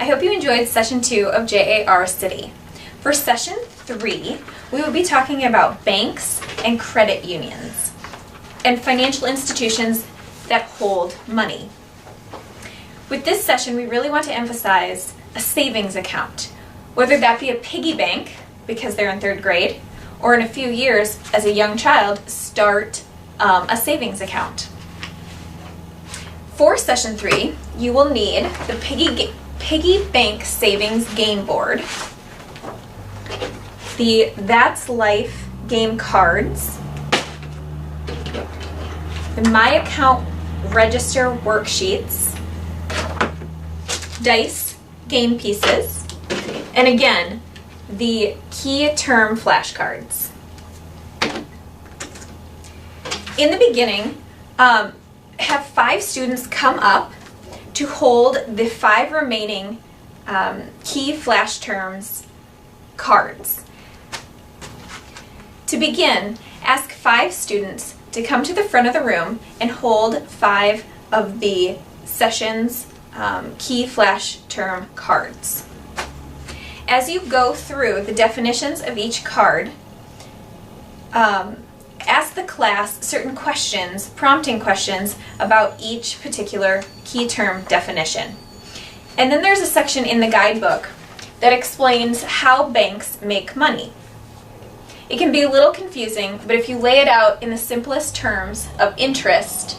I hope you enjoyed Session 2 of JAR City. For Session 3, we will be talking about banks and credit unions and financial institutions that hold money. With this session, we really want to emphasize a savings account, whether that be a piggy bank, because they're in 3rd grade, or in a few years, as a young child, start a savings account. For Session 3, you will need the piggy bank savings game board, the That's Life game cards, the My Account register worksheets, dice game pieces, and again, the key term flashcards. In the beginning, have 5 students come up to hold the 5 remaining key flash terms cards. To begin, ask 5 students to come to the front of the room and hold 5 of the session's key flash term cards. As you go through the definitions of each card, ask the class certain questions, prompting questions about each particular key term definition. And then there's a section in the guidebook that explains how banks make money. It can be a little confusing, but if you lay it out in the simplest terms of interest,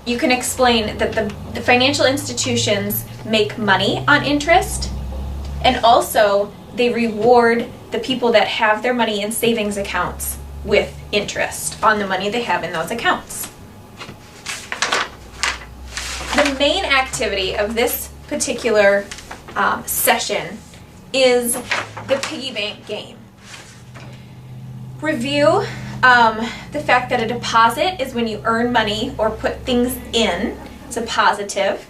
you can explain that the financial institutions make money on interest, and also they reward the people that have their money in savings accounts with interest on the money they have in those accounts. The main activity of this particular session is the piggy bank game. Review the fact that a deposit is when you earn money or put things in. It's a positive.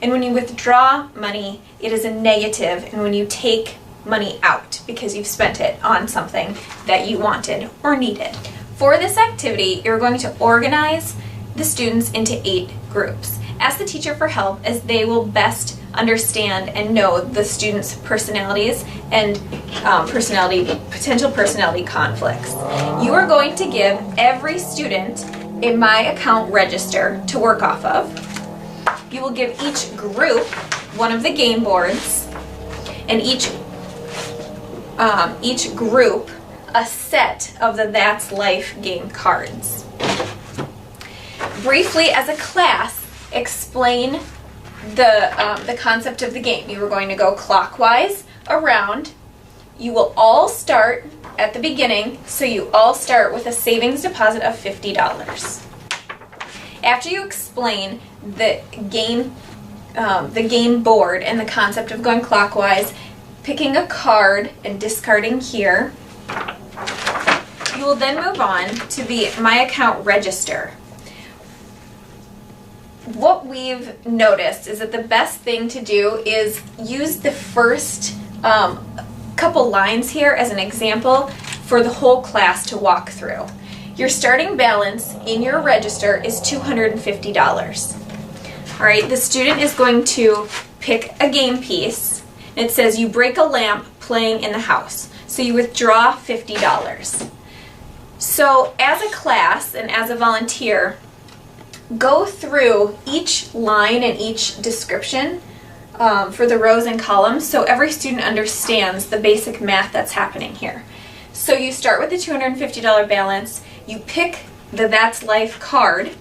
And when you withdraw money, it is a negative, and when you take money out because you've spent it on something that you wanted or needed. For this activity, you're going to organize the students into 8 groups. Ask the teacher for help, as they will best understand and know the students' personalities and potential personality conflicts. You are going to give every student a My Account register to work off of. You will give each group one of the game boards, and each group a set of the That's Life game cards. Briefly, as a class, explain the concept of the game. You are going to go clockwise around. You will all start at the beginning, so you all start with a savings deposit of $50. After you explain the game board and the concept of going clockwise, picking a card and discarding here, you will then move on to the My Account register. What we've noticed is that the best thing to do is use the first couple lines here as an example for the whole class to walk through. Your starting balance in your register is $250. All right, the student is going to pick a game piece. It says you break a lamp playing in the house, so you withdraw $50. So as a class and as a volunteer, go through each line and each description for the rows and columns so every student understands the basic math that's happening here. So you start with the $250 balance, you pick the That's Life card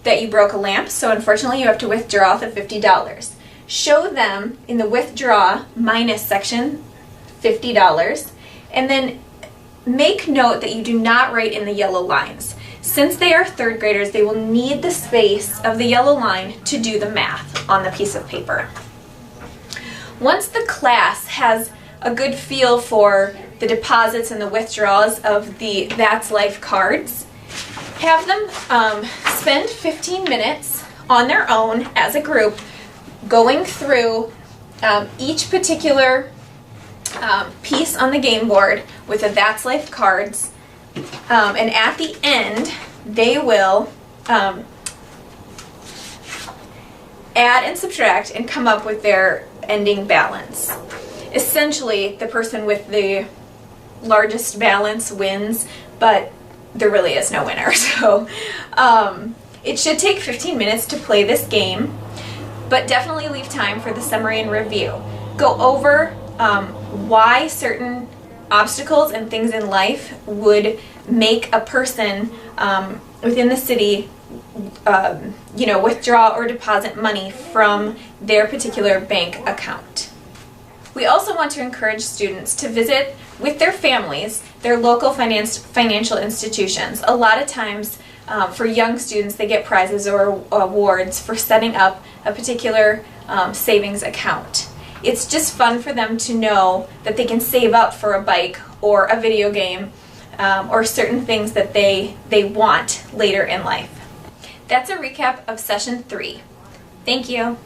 that you broke a lamp, so unfortunately you have to withdraw the $50. Show them in the withdraw minus section $50, and then make note that you do not write in the yellow lines. Since they are 3rd graders, they will need the space of the yellow line to do the math on the piece of paper. Once the class has a good feel for the deposits and the withdrawals of the That's Life cards, have them spend 15 minutes on their own as a group going through each particular piece on the game board with the That's Life cards, and at the end they will add and subtract and come up with their ending balance. Essentially, the person with the largest balance wins, but there really is no winner. So it should take 15 minutes to play this game, but definitely leave time for the summary and review. Go over why certain obstacles and things in life would make a person within the city withdraw or deposit money from their particular bank account. We also want to encourage students to visit with their families their local financial institutions. A lot of times for young students, they get prizes or awards for setting up a particular savings account. It's just fun for them to know that they can save up for a bike or a video game or certain things that they want later in life. That's a recap of session 3. Thank you.